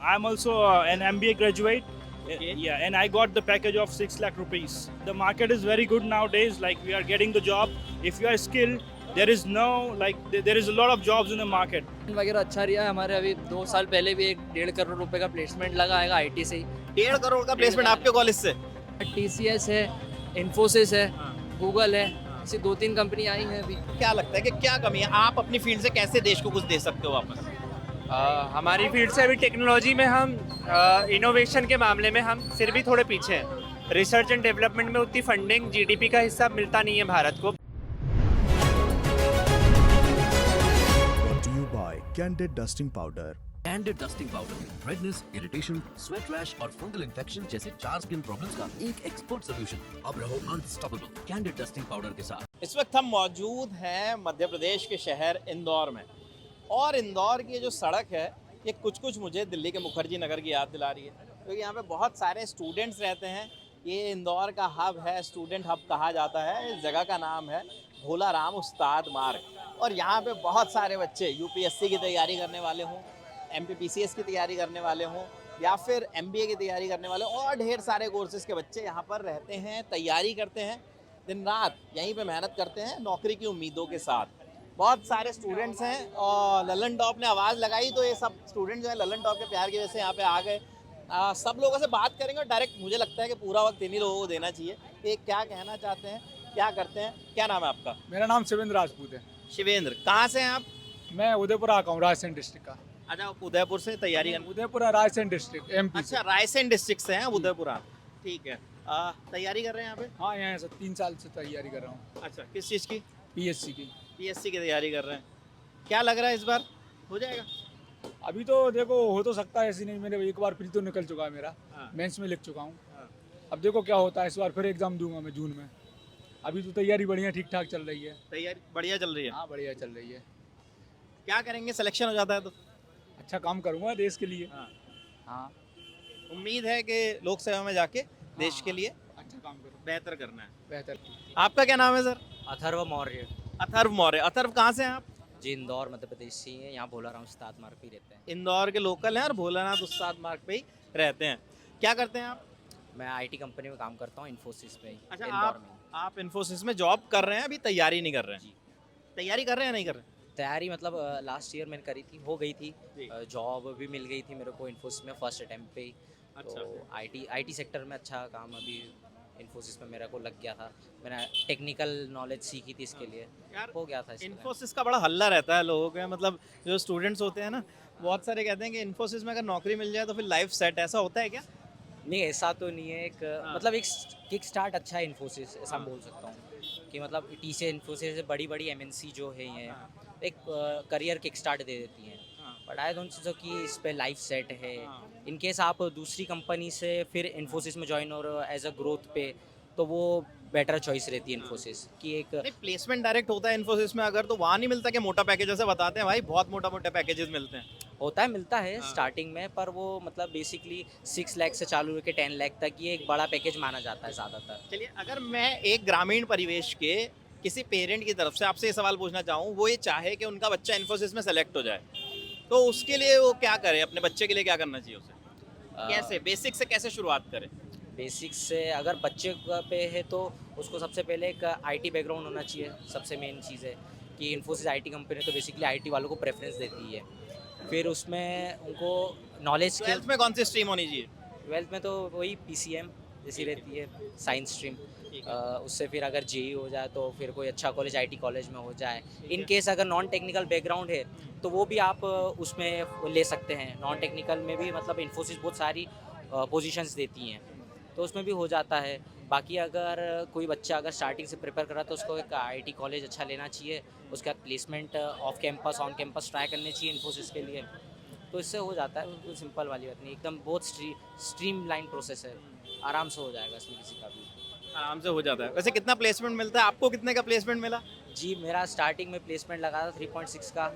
I'm also an MBA graduate. Okay. Yeah, and I got the package of 6 lakh rupees. The market is very good nowadays. Like we are getting the job. If you are skilled, there is no there is a lot of jobs in the market. वगैरह अच्छा रहा है हमारे। अभी 2 साल पहले भी 1.5 करोड़ रुपए का प्लेसमेंट लगा आएगा आईटी से ही। 1.5 करोड़ का प्लेसमेंट आपके कॉलेज से? टीसीएस है, इन्फोसिस है, गूगल है, ऐसी 2-3 कंपनी आई हैं अभी। क्या लगता है कि क्या कमी है? आप अपनी फील्ड से कैसे देश को कुछ दे सकते हो वापस? हमारी फील्ड से अभी टेक्नोलॉजी में हम इनोवेशन के मामले में हम फिर भी थोड़े पीछे हैं। रिसर्च एंड डेवलपमेंट में उतनी फंडिंग जीडीपी का हिस्सा मिलता नहीं है भारत को। Brought to you by Candid Dusting Powder. Candid dusting powder redness, irritation, sweat rash और फंगल इन्फेक्शन जैसे 4 स्किन प्रॉब्लम्स का एक एक्सपर्ट सॉल्यूशन। अब रहो अनस्टॉपेबल कैंडिड डस्टिंग पाउडर के साथ। इस वक्त हम मौजूद हैं मध्य प्रदेश के शहर इंदौर में, और इंदौर की ये जो सड़क है ये कुछ मुझे दिल्ली के मुखर्जी नगर की याद दिला रही है, क्योंकि यहाँ पे बहुत सारे स्टूडेंट्स रहते हैं। ये इंदौर का हब है, स्टूडेंट हब कहा जाता है। इस जगह का नाम है भोला राम उस्ताद मार्ग, और यहाँ पे बहुत सारे बच्चे यूपीएससी की तैयारी करने वाले हों, एमपीपीसीएस की तैयारी करने वाले हों, या फिर एमबीए की तैयारी करने वाले हों, और ढेर सारे कोर्सेज़ के बच्चे यहाँ पर रहते हैं, तैयारी करते हैं, दिन रात यहीं पे मेहनत करते हैं नौकरी की उम्मीदों के साथ। बहुत सारे स्टूडेंट्स हैं, और ललन टॉप ने आवाज़ लगाई तो ये सब स्टूडेंट जो है ललन टॉप के प्यार की वजह से यहाँ पे आ गए। सब लोगों से बात करेंगे, और डायरेक्ट मुझे लगता है कि पूरा वक्त इन्हीं लोगों को देना चाहिए। ये क्या कहना चाहते हैं, क्या करते हैं, क्या नाम है आपका? मेरा नाम शिवेंद्र राजपूत है। शिवेंद्र, कहाँ से हैं आप? मैं उदयपुर आता हूँ, रायसेन डिस्ट्रिक्ट का। अच्छा, आप उदयपुर से तैयारी करना? Udaipur Raisen district MP. अच्छा, रायसेन डिस्ट्रिक्ट से हैं उदयपुर आप, ठीक है। तैयारी कर रहे हैं यहाँ पे? हाँ, यहाँ से 3 साल से तैयारी कर रहा हूँ। अच्छा, किस चीज़ की? पीएससी की। पीएससी की तैयारी कर रहे हैं। क्या लग रहा है इस बार हो जाएगा? अभी तो देखो हो तो सकता है, ऐसी नहीं। मैंने एक बार प्री तो निकल चुका है मेरा, हाँ। मेंस में लिख चुका हूँ। हाँ। अब देखो क्या होता है, इस बार फिर एग्जाम दूंगा मैं जून में। अभी तो तैयारी बढ़िया ठीक ठाक चल रही है। तैयारी बढ़िया चल रही है? हाँ, बढ़िया चल रही है। क्या करेंगे सिलेक्शन हो जाता है तो? अच्छा काम करूँगा देश के लिए। हाँ। हाँ, उम्मीद है कि लोक सेवा में जाके देश के लिए अच्छा काम करूँ, बेहतर करना है। बेहतर। आपका क्या नाम है सर? अथर्व मौर्य अथर्व मौर्य। अथर्व कहाँ से हैं आप? जी, इंदौर मध्य प्रदेश से ही है। यहाँ भोला राम उस्ताद मार्ग पे ही रहते हैं। इंदौर के लोकल हैं और भोलानाथ उस्ताद मार्ग पे ही रहते हैं। क्या करते हैं आप? मैं आईटी कंपनी में काम करता हूँ, इन्फोसिस पे ही, अच्छा, इंदौर में। आप इन्फोसिस में जॉब कर रहे हैं, अभी तैयारी नहीं कर रहे हैं? जी। तैयारी कर रहे हैं नहीं कर रहे? तैयारी मतलब लास्ट ईयर मैंने करी थी, हो गई थी। जी। जॉब भी मिल गई थी मेरे को इन्फोसिस में फर्स्ट अटेम्प्ट पे ही। अच्छा। तो आईटी सेक्टर में अच्छा काम अभी इन्फोसिस में मेरे को लग गया था। मैंने टेक्निकल नॉलेज सीखी थी इसके लिए, यार, हो गया था इसके लिए। इन्फोसिस का बड़ा हल्ला रहता है लोगों के, मतलब जो स्टूडेंट्स होते हैं ना, बहुत सारे कहते हैं कि इन्फोसिस में अगर नौकरी मिल जाए तो फिर लाइफ सेट। ऐसा होता है क्या? नहीं, ऐसा तो नहीं है। एक मतलब एक किक स्टार्ट अच्छा है इन्फोसिस, ऐसा हाँ। बोल सकता हूँ कि मतलब टीसीएस इन्फोसिस से बड़ी एमएनसी जो है ये हाँ। एक करियर किक स्टार्ट दे देती हैं। हाँ। बट आई डोंट सो कि इस पे लाइफ सेट है। हाँ। इन केस आप दूसरी कंपनी से फिर इन्फोसिस में ज्वाइन हो रहे हो एज अ ग्रोथ पे, तो वो बेटर चॉइस रहती है इन्फोसिस की। एक नहीं, प्लेसमेंट डायरेक्ट होता है इन्फोसिस में अगर, तो वहाँ नहीं मिलता कि मोटा पैकेज? जैसे बताते हैं भाई बहुत मोटा पैकेजेस मिलते हैं। होता है, मिलता है हाँ। स्टार्टिंग में, पर वो मतलब बेसिकली 6 लाख से चालू होकर 10 लाख तक ये एक बड़ा पैकेज माना जाता है ज़्यादातर। चलिए, अगर मैं एक ग्रामीण परिवेश के किसी पेरेंट की तरफ से आपसे ये सवाल पूछना चाहूँ, वो ये चाहे कि उनका बच्चा इन्फोसिस में सेलेक्ट हो जाए, तो उसके लिए वो क्या करे? अपने बच्चे के लिए क्या करना चाहिए उसे? कैसे बेसिक से कैसे शुरुआत करें? बेसिक्स से अगर बच्चे पे है तो उसको सबसे पहले एक आईटी बैकग्राउंड होना चाहिए। सबसे मेन चीज़ है कि इन्फोसिस आईटी कंपनी तो बेसिकली आईटी वालों को प्रेफरेंस देती है। फिर उसमें उनको नॉलेज ट्वेल्थ में कौन सी स्ट्रीम होनी चाहिए? ट्वेल्थ में तो वही पीसीएम जैसी रहती है, साइंस स्ट्रीम। ठीक उससे फिर अगर जेई हो जाए तो फिर कोई अच्छा कॉलेज आईटी कॉलेज में हो जाए। ठीक इन है। केस अगर नॉन टेक्निकल बैकग्राउंड है तो वो भी आप उसमें ले सकते हैं। नॉन टेक्निकल में भी मतलब इन्फोसिस बहुत सारी पोजीशंस देती हैं, तो उसमें भी हो जाता है। बाकी अगर कोई बच्चा अगर स्टार्टिंग से प्रिपेयर कर रहा है तो उसको एक आईटी कॉलेज अच्छा लेना चाहिए। उसके बाद placement off campus on campus try करनी चाहिए इन्फोसिस के लिए, तो इससे हो जाता है। बिल्कुल सिंपल वाली बात नहीं, एकदम बहुत स्ट्रीम लाइन प्रोसेस है, आराम से हो जाएगा इसमें किसी का भी। आराम से हो जाता है। वैसे कितना प्लेसमेंट मिलता है आपको? कितने का प्लेसमेंट मिला? जी, मेरा स्टार्टिंग में प्लेसमेंट लगा था 3.6 का।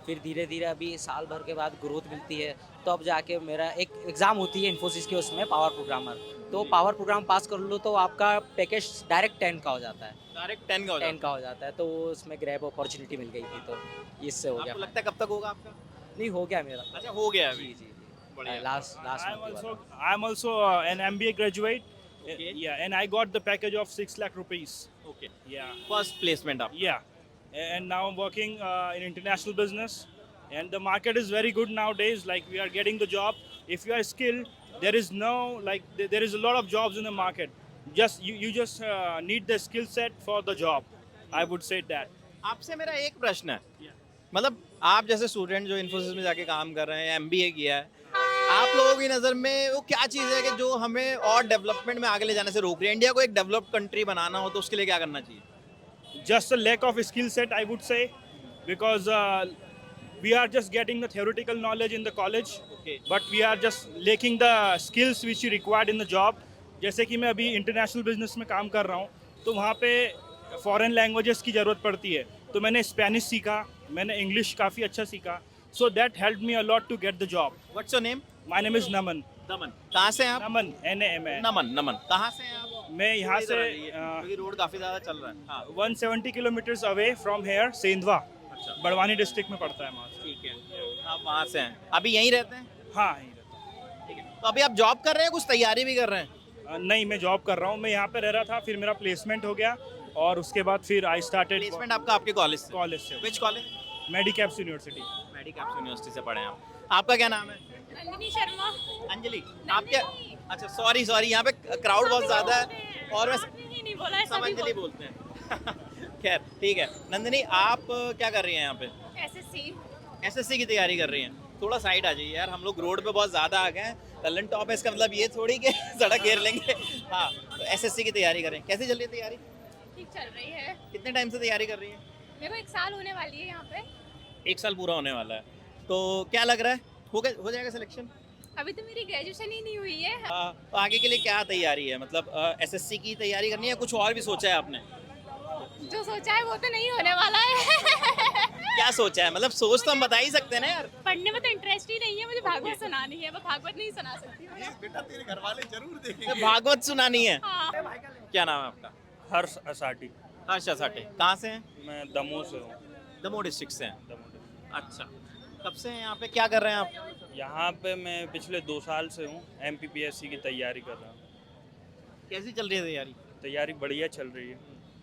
फिर धीरे धीरे अभी साल भर के बाद ग्रोथ मिलती है, तो अब जाके मेरा एक एग्ज़ाम होती है इन्फोसिस की, उसमें पावर प्रोग्रामर। तो पावर प्रोग्राम पास कर लो तो आपका पैकेज डायरेक्ट 10 का हो जाता है। डायरेक्ट 10 का हो जाता 10 का हो जाता है, तो उसमें ग्रैब अपॉर्चुनिटी मिल गई थी, तो इससे हो है। गया। आपको लगता है कब तक होगा आपका? नहीं, हो गया मेरा। अच्छा, हो गया अभी। जी जी जी। Last I'm also an MBA graduate. Okay. Yeah, and I got the package of 6 lakh rupees. Okay Yeah, first placement आप yeah. And now I'm working in international business. And the market is very good nowadays. Like we are getting the job. If you are skilled, there is no there is a lot of jobs in the market. You just need the skill set for the job. I would say that. आपसे मेरा एक प्रश्न है मतलब आप जैसे student जो इन्फोसिस में जाके काम कर रहे हैं एमबीए किया है आप लोगों की नज़र में वो क्या चीज़ है कि जो हमें और डेवलपमेंट में आगे ले जाने से रोक रही है इंडिया को एक डेवलप्ड कंट्री बनाना हो तो उसके लिए क्या करना चाहिए Just a lack of skill set, I would say, because we are just getting the theoretical knowledge in the college, Okay. but we are just lacking the skills which you required in the job. जैसे कि मैं अभी international business में काम कर रहा हूँ तो वहाँ पे फॉरेन लैंग्वेजेस की ज़रूरत पड़ती है तो मैंने स्पेनिश सीखा मैंने इंग्लिश काफ़ी अच्छा सीखा so that help me a lot to get the job. What's your name my name is Naman. Naman कहाँ से हैं आप नमन NAMN. नमन नमन कहाँ से हैं आप मैं यहाँ से क्योंकि रोड काफ़ी ज़्यादा चल रहा है हाँ 170 kilometres away from here Sendhwa अच्छा बड़वानी डिस्ट्रिक्ट में पड़ता है वहाँ से. ठीक है आप वहाँ से हैं अभी यहीं रहते हैं हाँ यहीं रहता हूँ. ठीक है तो अभी आप जॉब कर रहे हैं कुछ तैयारी भी कर रहे हैं नहीं मैं जॉब कर रहा हूँ. मैं यहाँ पे रह रहा था फिर मेरा प्लेसमेंट हो गया और उसके बाद फिर आई स्टार्टेड प्लेसमेंट आपका आपके कॉलेज से कॉलेज से which college Medicaps university. Medicaps university से पढ़े हैं आप आपका क्या नाम है नंदिनी शर्मा. अंजलि आप क्या अच्छा सॉरी यहाँ पे क्राउड बहुत ज़्यादा है और मैं आपने नहीं बोला है, सब सभी अंजलि बोलते हैं खैर ठीक है नंदिनी आप क्या कर रही हैं यहाँ पे एसएससी. एसएससी की तैयारी कर रही हैं थोड़ा साइड आ जाइए यार हम लोग रोड पे बहुत ज़्यादा आ गए हैं ललन टॉप है इसका मतलब ये थोड़ी कि सड़क घेर लेंगे हाँ तो एसएससी की तैयारी करें कैसी चल रही है तैयारी ठीक चल रही है. कितने टाइम से तैयारी कर रही हैं मेरे को 1 साल होने वाली है यहाँ पे. 1 साल पूरा होने वाला है तो क्या लग रहा है हो जाएगा सिलेक्शन अभी तो मेरी ग्रेजुएशन ही नहीं हुई है. तो आगे के लिए क्या तैयारी है मतलब एसएससी की तैयारी करनी है कुछ और भी सोचा है आपने जो सोचा है वो तो नहीं होने वाला है. क्या सोचा है मतलब सोच तो हम बता ही सकते हैं ना यार पढ़ने में तो इंटरेस्ट ही नहीं है. मुझे भागवत सुनानी है. मैं भागवत नहीं सुना सकती हूँ. बेटा तेरे घर वाले जरूर देखेंगे भागवत सुनानी है हाँ. क्या नाम है आपका हर्ष असाटी. हर्षा साठे कहाँ से हैं मैं दमोह से हूँ. दमोह डिस्ट्रिक्ट से हैं दमोह. अच्छा कब से हैं यहाँ पे क्या कर रहे हैं आप यहाँ पे मैं पिछले 2 साल से हूँ. MPPSC की तैयारी कर रहा हूँ. कैसी चल रही है तैयारी तैयारी बढ़िया चल रही है.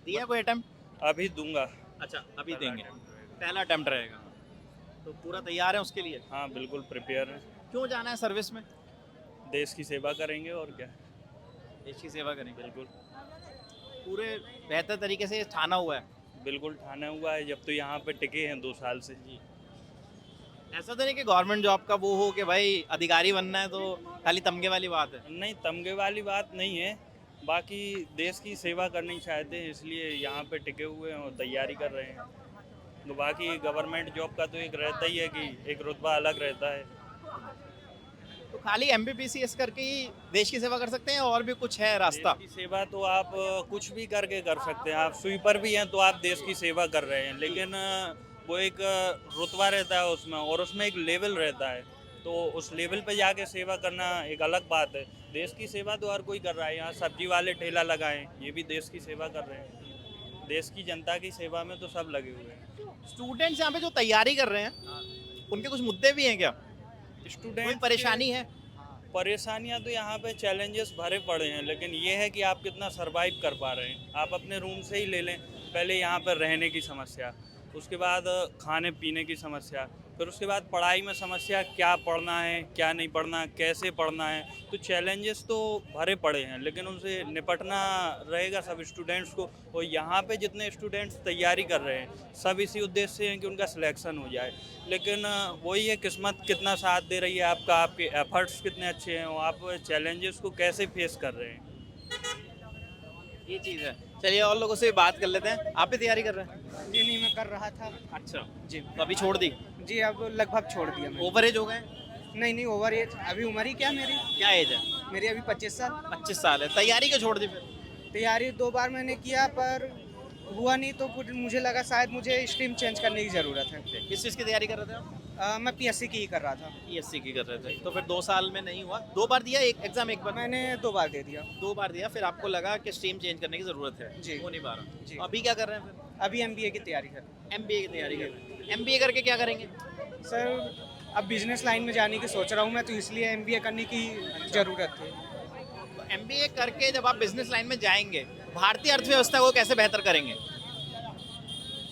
दिया कोई अटेम्प्ट अभी दूंगा. अच्छा अभी देंगे पहला अटेम्प्ट रहेगा तो पूरा तैयार है उसके लिए हाँ बिल्कुल प्रिपेयर है. क्यों जाना है सर्विस में देश की सेवा करेंगे और क्या. देश की सेवा करेंगे बिल्कुल पूरे बेहतर तरीके से ठाना हुआ है बिल्कुल ठाना हुआ है. जब तो यहाँ पे टिके हैं 2 साल से. जी ऐसा तो नहीं कि गवर्नमेंट जॉब का वो हो कि भाई अधिकारी बनना है तो खाली तमगे वाली बात है नहीं तमगे वाली बात नहीं है. बाकी देश की सेवा करनी चाहते हैं इसलिए यहाँ पे टिके हुए हैं और तैयारी कर रहे हैं. तो बाकी गवर्नमेंट जॉब का तो एक रहता ही है कि एक रुतबा अलग रहता है. तो खाली MPPCS करके ही देश की सेवा कर सकते हैं और भी कुछ है रास्ता देश की सेवा तो आप कुछ भी करके कर सकते हैं. आप स्वीपर भी हैं तो आप देश की सेवा कर रहे हैं लेकिन वो एक रुतबा रहता है उसमें और उसमें एक लेवल रहता है तो उस लेवल पे जाके सेवा करना एक अलग बात है. देश की सेवा तो हर कोई कर रहा है. यहाँ सब्जी वाले ठेला लगाएं ये भी देश की सेवा कर रहे हैं. देश की जनता की सेवा में तो सब लगे हुए हैं. स्टूडेंट्स यहाँ पे जो तैयारी कर रहे हैं उनके कुछ मुद्दे भी हैं क्या कोई स्टूडेंट परेशानी है परेशानियां तो यहाँ पे चैलेंजेस भरे पड़े हैं लेकिन ये है कि आप कितना सरवाइव कर पा रहे हैं. आप अपने रूम से ही ले लें. पहले यहाँ पर रहने की समस्या उसके बाद खाने पीने की समस्या फिर उसके बाद पढ़ाई में समस्या क्या पढ़ना है क्या नहीं पढ़ना कैसे पढ़ना है. तो चैलेंजेस तो भरे पड़े हैं लेकिन उनसे निपटना रहेगा सब स्टूडेंट्स को. और यहाँ पे जितने स्टूडेंट्स तैयारी कर रहे हैं सब इसी उद्देश्य से हैं कि उनका सिलेक्शन हो जाए. लेकिन वही है किस्मत कितना साथ दे रही है आपका आपके एफर्ट्स कितने अच्छे हैं और आप चैलेंजेस को कैसे फेस कर रहे हैं. ये चीज़ है चलिए और लोगों से भी बात कर लेते हैं आप भी तैयारी कर रहे हैं जी नहीं मैं कर रहा था. अच्छा जी तो अभी छोड़ दी जी अब लगभग छोड़ दिया मैंने. ओवर एज हो गए नहीं ओवर एज अभी उम्र ही क्या मेरी क्या एज है मेरी अभी 25 साल. 25 साल है तैयारी क्यों छोड़ दी फिर तैयारी 2 बार मैंने किया पर हुआ नहीं तो फिर मुझे लगा शायद मुझे स्ट्रीम चेंज करने की ज़रूरत है. किस चीज़ की तैयारी कर रहे थे आप मैं PSC की ही कर रहा था. PSC की कर रहे थे तो फिर 2 साल में नहीं हुआ 2 बार दिया एक एग्जाम एक बार मैंने 2 बार दे दिया. 2 बार दिया फिर आपको लगा कि स्ट्रीम चेंज करने की ज़रूरत है जी. हो नहीं पा रहा जी. तो अभी क्या कर रहे हैं अभी MBA की तैयारी कर फिर MBA की तैयारी कर रहे हैं MBA करके क्या करेंगे सर अब बिजनेस लाइन में जाने की सोच रहा हूँ मैं, तो इसलिए MBA करने की ज़रूरत थी। MBA करके जब आप बिजनेस लाइन में जाएंगे, भारतीय अर्थव्यवस्था को कैसे बेहतर करेंगे?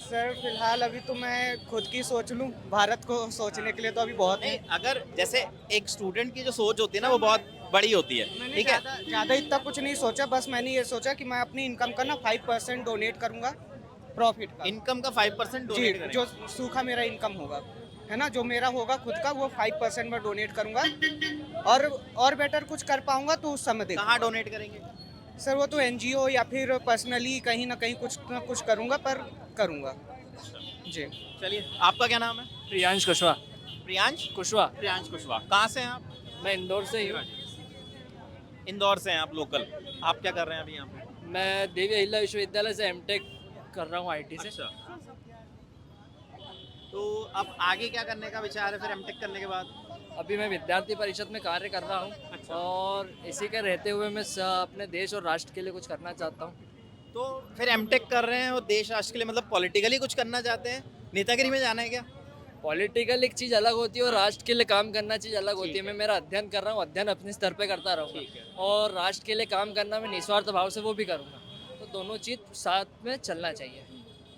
सर फिलहाल अभी तो मैं खुद की सोच लूँ, भारत को सोचने के लिए तो अभी बहुत है। नहीं, अगर जैसे एक स्टूडेंट की जो सोच होती है ना, वो बहुत बड़ी होती है, मैंने ठीक है? ज़्यादा इतना कुछ नहीं सोचा, बस मैंने ये सोचा कि मैं अपनी इनकम का ना 5% डोनेट करूँगा प्रॉफिट का। इनकम का 5% जी, डोनेट करेंगे। जो सूखा मेरा इनकम होगा, है ना, जो मेरा होगा खुद का, वो 5% में डोनेट करूँगा, और बेटर कुछ कर पाऊँगा तो उस समय कहाँ डोनेट करेंगे? सर वो तो NGO या फिर पर्सनली कहीं ना कहीं कुछ ना कुछ करूँगा, पर करूँगा जी। चलिए, आपका क्या नाम है? प्रियांश कुशवाहा। प्रियांश कुशवाहा। प्रियांश कुशवाहा। कहाँ से हैं आप? मैं इंदौर से ही हूँ। इंदौर से हैं आप, लोकल। आप क्या कर रहे हैं अभी यहाँ पे? मैं देवी अहिल्या विश्वविद्यालय से एमटेक कर रहा हूँ IT से। अच्छा। तो अब आगे क्या करने का विचार है फिर एमटेक करने के बाद? अभी मैं विद्यार्थी परिषद में कार्य कर रहा हूँ। अच्छा। और इसी के रहते हुए मैं अपने देश और राष्ट्र के लिए कुछ करना चाहता हूँ। तो फिर एमटेक कर रहे हैं और देश राष्ट्र के लिए मतलब पॉलिटिकली कुछ करना चाहते हैं? नेतागिरी में जाना है क्या? पॉलिटिकल एक चीज़ अलग होती है और राष्ट्र के लिए काम करना चीज़ अलग होती है। मैं मेरा अध्ययन कर रहा हूँ, अध्ययन अपने स्तर पे करता रहूँगा और राष्ट्र के लिए काम करना मैं निस्वार्थ भाव से वो भी करूँगा। तो दोनों चीज़ साथ में चलना चाहिए।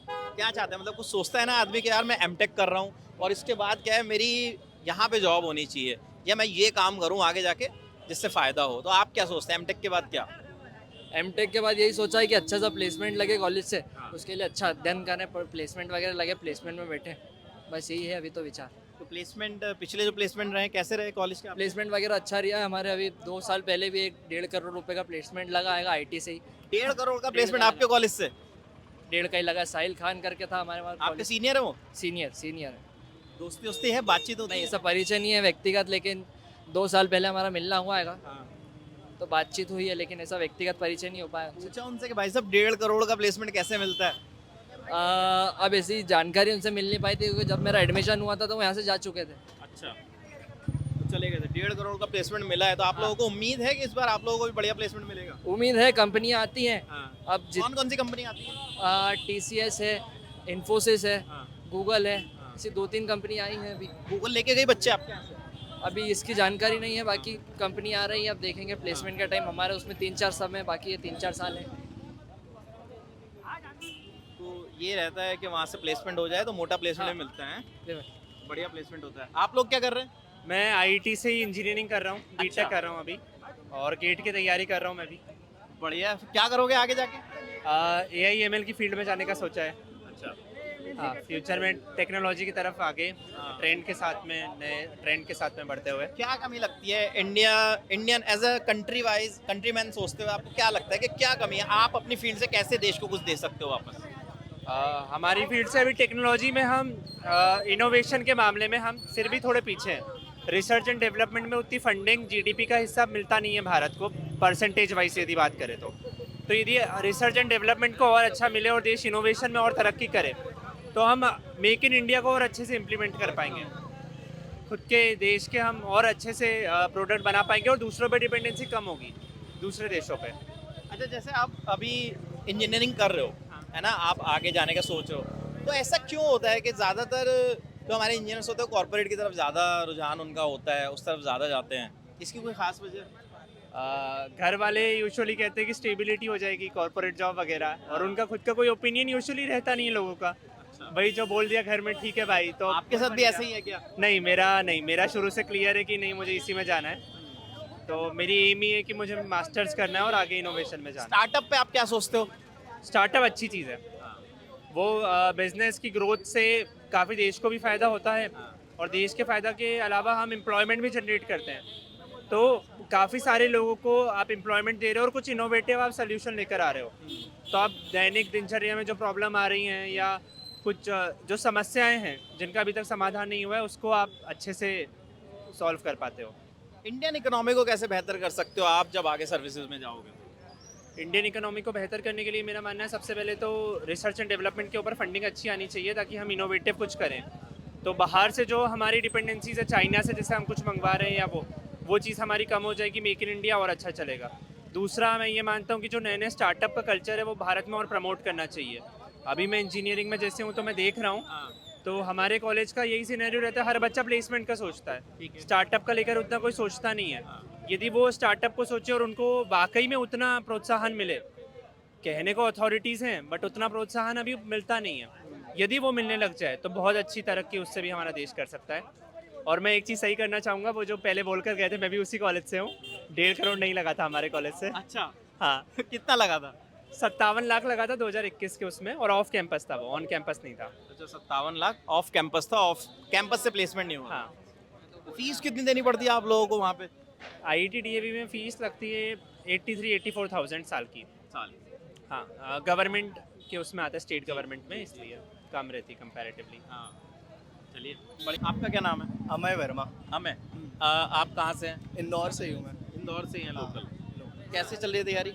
क्या चाहते हैं, मतलब कुछ सोचता है ना आदमी कि यार मैं एमटेक कर रहा हूँ और इसके बाद क्या है, मेरी यहाँ पे जॉब होनी चाहिए या मैं ये काम करूँ आगे जाके जिससे फ़ायदा हो। तो आप क्या सोचते हैं एमटेक के बाद क्या? एमटेक के बाद यही सोचा है कि अच्छा सा प्लेसमेंट लगे कॉलेज से, उसके लिए अच्छा अध्ययन करें, प्लेसमेंट वगैरह लगे, प्लेसमेंट में बैठे। बस यही है अभी तो विचार। तो प्लेसमेंट, पिछले जो प्लेसमेंट रहे कैसे रहे कॉलेज के? प्लेसमेंट वगैरह अच्छा रहा है हमारे। अभी 2 साल पहले भी 1.5 करोड़ रुपए का प्लेसमेंट लगा आएगा IT से ही। 1.5 करोड़ का प्लेसमेंट आपके कॉलेज से? 1.5 का ही लगा। साहिल खान करके था हमारे वहाँ। आपके सीनियर है वो? सीनियर है। दोस्ती है, बातचीत होती नहीं, है? ऐसा परिचय नहीं है व्यक्तिगत, लेकिन 2 साल पहले हमारा मिलना हुआ है, तो बातचीत हुई है, लेकिन ऐसा व्यक्तिगत परिचय नहीं हो पाया। पूछा उनसे कि भाई साहब 1.5 करोड़ का प्लेसमेंट कैसे मिलता है? अब ऐसी जानकारी उनसे मिल नहीं पाई थी क्योंकि जब मेरा एडमिशन हुआ था तो वो यहाँ से जा चुके थे। अच्छा, तो चले गए थे। 1.5 करोड़ का प्लेसमेंट मिला है, तो आप लोगों को उम्मीद है कि इस बार आप लोगों को भी बढ़िया प्लेसमेंट मिलेगा? उम्मीद है, कंपनियाँ आती हैं। अब कौन कौन सी कंपनी आती है? TCS है, इन्फोसिस है, हाँ। गूगल है, ऐसी 2-3 कंपनी आई हैं अभी। गूगल लेके गई बच्चे आपके यहाँ से? अभी इसकी जानकारी नहीं है, बाकी कंपनी आ रही है, अब देखेंगे। प्लेसमेंट का टाइम हमारे उसमें 3-4 समय बाकी है, 3-4 साल है। तो ये रहता है कि वहाँ से प्लेसमेंट हो जाए तो मोटा प्लेसमेंट मिलता है, बढ़िया प्लेसमेंट होता है। आप लोग क्या कर रहे हैं? मैं IT से ही इंजीनियरिंग कर रहा हूँ, बीटेक कर रहा हूँ अभी, और गेट की तैयारी कर रहा हूँ मैं भी। बढ़िया। क्या करोगे आगे जाके? AI/ML की फील्ड में जाने का सोचा है। अच्छा। हाँ, फ्यूचर में टेक्नोलॉजी की तरफ आगे ट्रेंड के साथ में, नए ट्रेंड के साथ में बढ़ते हुए। क्या कमी लगती है Indian as a country wise, countryman सोचते हुए आपको क्या लगता है कि क्या कमी है? आप अपनी फील्ड से कैसे देश को कुछ दे सकते हो वापस? हमारी फील्ड से अभी टेक्नोलॉजी में हम इनोवेशन के मामले में हम फिर भी थोड़े पीछे हैं। रिसर्च एंड डेवलपमेंट में उतनी फंडिंग GDP का हिस्सा मिलता नहीं है भारत को, परसेंटेज वाइज यदि बात करें तो यदि रिसर्च एंड डेवलपमेंट को और अच्छा मिले और देश इनोवेशन में और तरक्की करे तो हम मेक इन इंडिया को और अच्छे से इम्प्लीमेंट कर पाएंगे। खुद के देश के हम और अच्छे से प्रोडक्ट बना पाएंगे और दूसरों पे डिपेंडेंसी कम होगी, दूसरे देशों पे। अच्छा, जैसे आप अभी इंजीनियरिंग कर रहे हो, है ना, आप आगे जाने का सोच रहे हो, तो ऐसा क्यों होता है कि ज़्यादातर जो हमारे इंजीनियर्स होते हैं कॉर्पोरेट की तरफ ज़्यादा रुझान उनका होता है, उस तरफ ज़्यादा जाते हैं? इसकी कोई ख़ास वजह? घर वाले यूजुअली कहते हैं कि स्टेबिलिटी हो जाएगी, कॉर्पोरेट जॉब वगैरह, और उनका खुद का कोई ओपिनियन यूजुअली रहता नहीं है लोगों का। भाई जो बोल दिया घर में ठीक है भाई। तो आपके साथ भी ऐसा ही है क्या? नहीं, मेरा शुरू से क्लियर है कि नहीं, मुझे इसी में जाना है। तो मेरी एम ही है कि मुझे मास्टर्स करना है और आगे इनोवेशन में जाना है। स्टार्टअप पे आप क्या सोचते हो? स्टार्टअप अच्छी चीज़ है, वो बिजनेस की ग्रोथ से काफ़ी देश को भी फ़ायदा होता है और देश के फ़ायदा के अलावा हम एम्प्लॉयमेंट भी जनरेट करते हैं। तो काफ़ी सारे लोगों को आप एम्प्लॉयमेंट दे रहे हो और कुछ इनोवेटिव आप सोल्यूशन लेकर आ रहे हो। तो आप दैनिक दिनचर्या में जो प्रॉब्लम आ रही हैं या कुछ जो समस्याएं हैं जिनका अभी तक समाधान नहीं हुआ है, उसको आप अच्छे से सॉल्व कर पाते हो। इंडियन इकोनॉमी को कैसे बेहतर कर सकते हो आप जब आगे सर्विसेज में जाओगे? इंडियन इकोनॉमी को बेहतर करने के लिए मेरा मानना है सबसे पहले तो रिसर्च एंड डेवलपमेंट के ऊपर फंडिंग अच्छी आनी चाहिए ताकि हम इनोवेटिव कुछ करें। तो बाहर से जो हमारी डिपेंडेंसीज है, चाइना से जैसे हम कुछ मंगवा रहे हैं या वो चीज़ हमारी कम हो जाएगी, मेक इन इंडिया और अच्छा चलेगा। दूसरा, मैं ये मानता हूँ कि जो नए नए स्टार्टअप का कल्चर है वो भारत में और प्रमोट करना चाहिए। अभी मैं इंजीनियरिंग में जैसे हूँ तो मैं देख रहा हूँ, तो हमारे कॉलेज का यही सिनेरियो रहता है, हर बच्चा प्लेसमेंट का सोचता है, स्टार्टअप का लेकर उतना कोई सोचता नहीं है। यदि वो स्टार्टअप को सोचे और उनको वाकई में उतना प्रोत्साहन मिले, कहने को अथॉरिटीज़ हैं बट उतना प्रोत्साहन अभी मिलता नहीं है, यदि वो मिलने लग जाए तो बहुत अच्छी तरक्की उससे भी हमारा देश कर सकता है। और मैं एक चीज़ सही करना चाहूँगा, वो जो पहले बोलकर गए थे, मैं भी उसी कॉलेज से हूँ। 1.5 करोड़ नहीं लगा था हमारे कॉलेज से। अच्छा, हाँ, कितना लगा था? 57 लाख लगा था 2021 के उसमें, और ऑफ कैंपस था वो, ऑन कैंपस नहीं था। अच्छा, 57 लाख ऑफ कैंपस था, ऑफ कैंपस से प्लेसमेंट नहीं हुआ। हाँ, फीस कितनी देनी पड़ती है आप लोगों को वहाँ पे? IIT DAV में फ़ीस लगती है 83-84,000 साल की। साल? हाँ, गवर्नमेंट के उसमें आता है, स्टेट गवर्नमेंट में, इसलिए कम रहती कंपैरेटिवली। हाँ, चलिए। आपका क्या नाम है? अमय वर्मा। अमय, आप कहाँ से हैं? इंदौर से ही हूँ मैं। इंदौर से ही हैं लोकल। कैसे चल रही है तैयारी?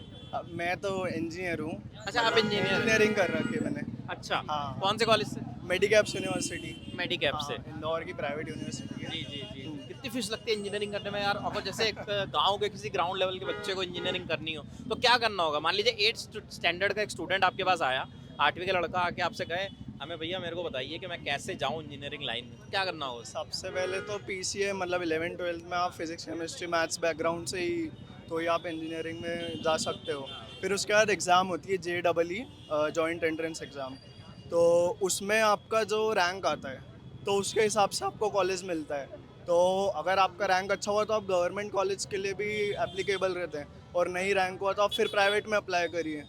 मैं तो इंजीनियर हूँ। अच्छा, आप इंजीनियर? इंजीनियरिंग कर रखी है मैंने। अच्छा, हाँ। कौन से कॉलेज से? मेडिकैप्स यूनिवर्सिटी। मेडिकैप से। इंदौर की प्राइवेट यूनिवर्सिटी है। जी जी जी। कितनी फीस लगती है इंजीनियरिंग करने में यार? अगर जैसे एक गांव के किसी ग्राउंड लेवल के बच्चे को इंजीनियरिंग करनी हो तो क्या करना होगा? मान लीजिए 8th स्टैंडर्ड का एक स्टूडेंट आपके पास आया, 8वीं का लड़का आके आपसे कहे हमें भैया मेरे को बताइए कि मैं कैसे जाऊँ इंजीनियरिंग लाइन में, तो क्या करना होगा? सबसे पहले तो PCA मतलब 11th-12th में आप फिजिक्स केमिस्ट्री मैथ्स बैकग्राउंड से ही तो ही आप इंजीनियरिंग में जा सकते हो। फिर उसके बाद एग्ज़ाम होती है JEE जॉइंट एंट्रेंस एग्ज़ाम। तो उसमें आपका जो रैंक आता है तो उसके हिसाब से आपको कॉलेज मिलता है। तो अगर आपका रैंक अच्छा हुआ तो आप गवर्नमेंट कॉलेज के लिए भी एप्लीकेबल रहते हैं, और नहीं रैंक हुआ तो आप फिर प्राइवेट में अप्लाई करिए।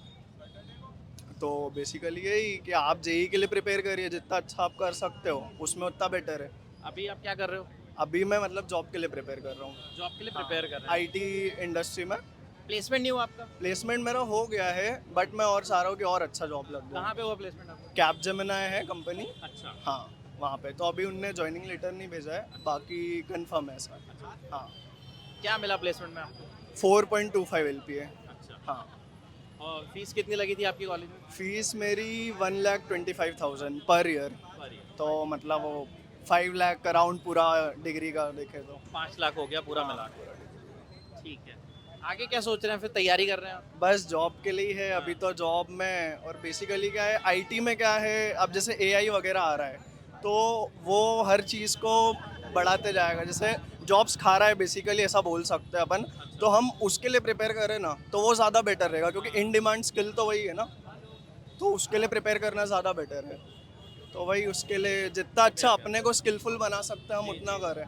तो बेसिकली यही कि आप JEE के लिए प्रिपेयर करिए, जितना अच्छा आप कर सकते हो उसमें उतना बेटर है। अभी आप क्या कर रहे हो? अभी मैं मतलब जॉब के लिए प्रिपेयर कर रहा हूँ। जॉब के लिए प्रिपेयर कर रहे हैं? IT इंडस्ट्री में। प्लेसमेंट नहीं हुआ आपका? प्लेसमेंट मेरा हो गया है, बट मैं और चाह रहा हूँ कि और अच्छा जॉब लग जाए। कहाँ पे हुआ प्लेसमेंट आपका? कैपजेमिनी है कंपनी। अच्छा। हाँ, वहाँ पे तो अभी उनने ज्वाइनिंग लेटर नहीं भेजा है, बाकी कंफर्म है सर। हाँ। क्या मिला प्लेसमेंट में आपको? 4.25 LPA। अच्छा। हाँ। और फीस कितनी लगी थी आपकी कॉलेज में? फीस मेरी 1,25,000 पर ईयर। तो मतलब वो 5 लाख अराउंड पूरा डिग्री का देखे तो 5 लाख हो गया पूरा मिला के। ठीक है, आगे क्या सोच रहे हैं? फिर तैयारी कर रहे हैं आप? बस जॉब के लिए है अभी तो जॉब में। और बेसिकली क्या है IT में क्या है, अब जैसे AI वगैरह आ रहा है तो वो हर चीज़ को बढ़ाते जाएगा। जैसे जॉब्स खा रहा है बेसिकली, ऐसा बोल सकते हैं अपन। तो हम उसके लिए प्रिपेयर करें ना तो वो ज़्यादा बेटर रहेगा, क्योंकि इन डिमांड स्किल तो वही है ना, तो उसके लिए प्रिपेयर करना ज़्यादा बेटर है। तो वही उसके लिए जितना अच्छा अपने को स्किलफुल बना सकते हैं हम उतना करें।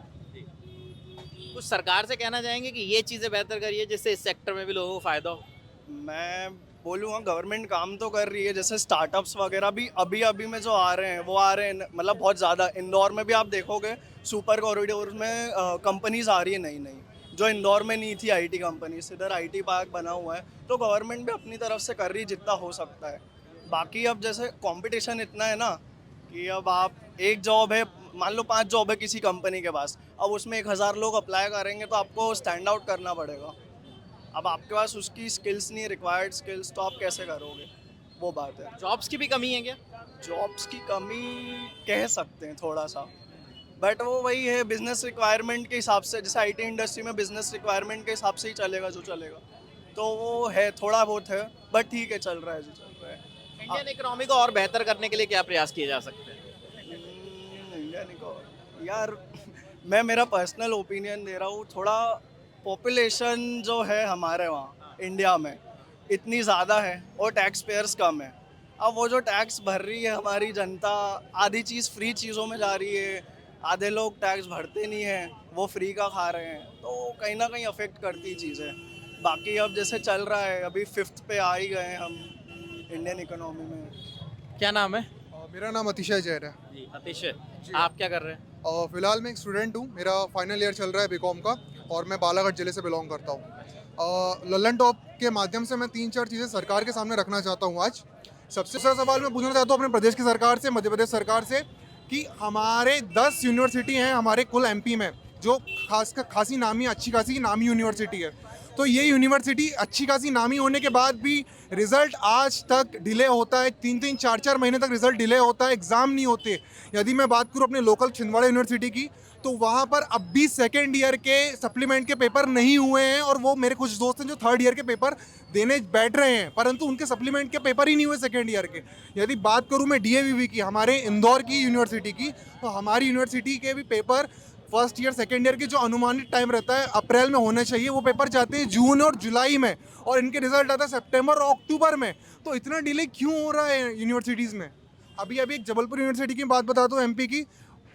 कुछ सरकार से कहना चाहेंगे कि ये चीज़ें बेहतर करिए जिससे इस सेक्टर में भी लोगों को फ़ायदा हो? मैं बोलूँगा गवर्नमेंट काम तो कर रही है, जैसे स्टार्टअप्स वगैरह भी अभी में जो आ रहे हैं वो आ रहे हैं, मतलब बहुत ज़्यादा। इंदौर में भी आप देखोगे सुपर कॉरिडोर में कंपनीज आ रही है नई नई, जो इंदौर में नहीं थी IT कंपनीज, इधर IT पार्क बना हुआ है। तो गवर्नमेंट भी अपनी तरफ से कर रही है जितना हो सकता है। बाकी अब जैसे कंपटीशन इतना है ना कि अब आप एक जॉब है, मान लो 5 जॉब है किसी कंपनी के पास, अब उसमें 1000 लोग अप्लाई करेंगे तो आपको स्टैंड आउट करना पड़ेगा। अब आपके पास उसकी स्किल्स नहीं, रिक्वायर्ड स्किल्स, तो आप कैसे करोगे? वो बात है। जॉब्स की भी कमी है क्या? जॉब्स की कमी कह सकते हैं थोड़ा सा, बट वो वही है बिजनेस रिक्वायरमेंट के हिसाब से। जैसे IT इंडस्ट्री में बिजनेस रिक्वायरमेंट के हिसाब से ही चलेगा जो चलेगा, तो वो है थोड़ा बहुत है, बट ठीक है, चल रहा है जो चल रहा है। इंडियन इकोनॉमी को और बेहतर करने के लिए क्या प्रयास किए जा सकते हैं? इंडियन इकोनॉमी यार मैं मेरा पर्सनल ओपिनियन दे रहा हूँ। थोड़ा पॉपुलेशन जो है हमारे वहाँ इंडिया में इतनी ज़्यादा है और टैक्स पेयर्स कम है। अब वो जो टैक्स भर रही है हमारी जनता, आधी चीज़ फ्री चीज़ों में जा रही है, आधे लोग टैक्स भरते नहीं हैं, वो फ्री का खा रहे हैं, तो कहीं ना कहीं अफेक्ट करती चीज़ें। बाकी अब जैसे चल रहा है, अभी 5th पे आ ही गए हम इंडियन इकोनॉमी में। क्या नाम है? मेरा नाम अतिशय जैन है। जी अतिशय, आप क्या कर रहे हैं? फ़िलहाल मैं एक स्टूडेंट हूँ, मेरा फाइनल ईयर चल रहा है BCom का, और मैं बालाघाट ज़िले से बिलोंग करता हूँ। लल्लन टॉप के माध्यम से मैं 3-4 चीज़ें सरकार के सामने रखना चाहता हूँ आज। सबसे बड़ा सवाल मैं पूछना चाहता हूँ अपने प्रदेश की सरकार से, मध्य प्रदेश सरकार से, कि हमारे 10 यूनिवर्सिटी हैं हमारे कुल MP में, जो खासी नामी, अच्छी खासी नामी यूनिवर्सिटी है। तो ये यूनिवर्सिटी अच्छी खासी नामी होने के बाद भी रिज़ल्ट आज तक डिले होता है, 3-3, 4-4 महीने तक रिज़ल्ट डिले होता है, एग्ज़ाम नहीं होते। यदि मैं बात करूँ अपने लोकल छिंदवाड़ा यूनिवर्सिटी की, तो वहाँ पर अब भी सेकेंड ईयर के सप्लीमेंट के पेपर नहीं हुए हैं, और वो मेरे कुछ दोस्त हैं जो थर्ड ईयर के पेपर देने बैठ रहे हैं, परंतु उनके सप्लीमेंट के पेपर ही नहीं हुए सेकेंड ईयर के। यदि बात करूँ मैं DAVV की, हमारे इंदौर की यूनिवर्सिटी की, तो हमारी यूनिवर्सिटी के भी paper first year second year की जो अनुमानित टाइम रहता है अप्रैल में होना चाहिए, वो पेपर जाते हैं जून और जुलाई में, और इनके रिजल्ट आता है सितंबर और अक्टूबर में। तो इतना डिले क्यों हो रहा है यूनिवर्सिटीज़ में? अभी एक जबलपुर यूनिवर्सिटी की बात बता दो, MP की,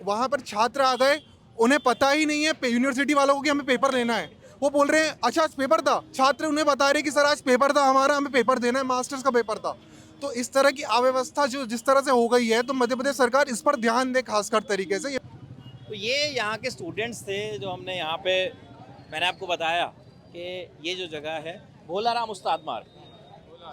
वहाँ पर छात्र आ गए, उन्हें पता ही नहीं है यूनिवर्सिटी वालों को कि हमें पेपर लेना है। वो बोल रहे हैं अच्छा आज पेपर था, छात्र उन्हें बता रहे कि सर आज पेपर था हमारा, हमें पेपर देना है, मास्टर्स का पेपर था। तो इस तरह की अव्यवस्था जो जिस तरह से हो गई है, तो मध्य प्रदेश सरकार इस पर ध्यान दे खासकर तरीके से। तो ये यहाँ के स्टूडेंट्स थे जो हमने यहाँ पे, मैंने आपको बताया कि ये जो जगह है भोलाराम उस्ताद मार्ग,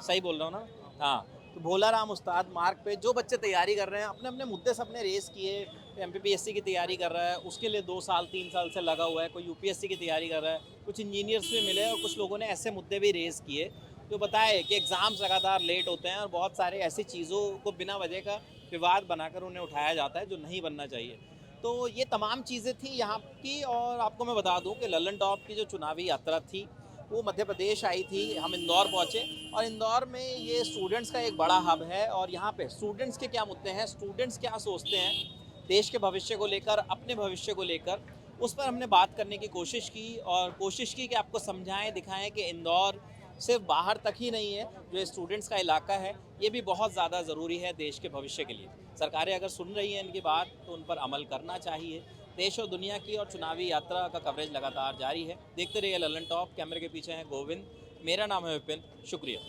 सही बोल रहा हूँ ना? हाँ, तो भोलाराम उस्ताद मार्ग पे जो बच्चे तैयारी कर रहे हैं, अपने अपने मुद्दे सबने रेस किए। MPPSC की तैयारी कर रहा है, उसके लिए 2 साल 3 साल से लगा हुआ है, कोई UPSC की तैयारी कर रहा है, कुछ इंजीनियर्स भी मिले, और कुछ लोगों ने ऐसे मुद्दे भी रेस किए जो बताए कि एग्ज़ाम्स लगातार लेट होते हैं, और बहुत सारे ऐसी चीज़ों को बिना वजह का विवाद बनाकर उन्हें उठाया जाता है जो नहीं बनना चाहिए। तो ये तमाम चीज़ें थी यहाँ की। और आपको मैं बता दूँ कि लल्लन टॉप की जो चुनावी यात्रा थी वो मध्य प्रदेश आई थी, हम इंदौर पहुँचे, और इंदौर में ये स्टूडेंट्स का एक बड़ा हब है, और यहाँ पे स्टूडेंट्स के क्या मुद्दे हैं, स्टूडेंट्स क्या सोचते हैं देश के भविष्य को लेकर, अपने भविष्य को लेकर, उस पर हमने बात करने की कोशिश की, और कोशिश की कि आपको समझाएं दिखाएं कि इंदौर सिर्फ बाहर तक ही नहीं है, जो स्टूडेंट्स का इलाका है ये भी बहुत ज़्यादा ज़रूरी है देश के भविष्य के लिए। सरकारें अगर सुन रही हैं इनकी बात तो उन पर अमल करना चाहिए। देश और दुनिया की और चुनावी यात्रा का कवरेज लगातार जारी है। देखते रहिए लल्लन टॉप। कैमरे के पीछे हैं गोविंद, मेरा नाम है विपिन, शुक्रिया।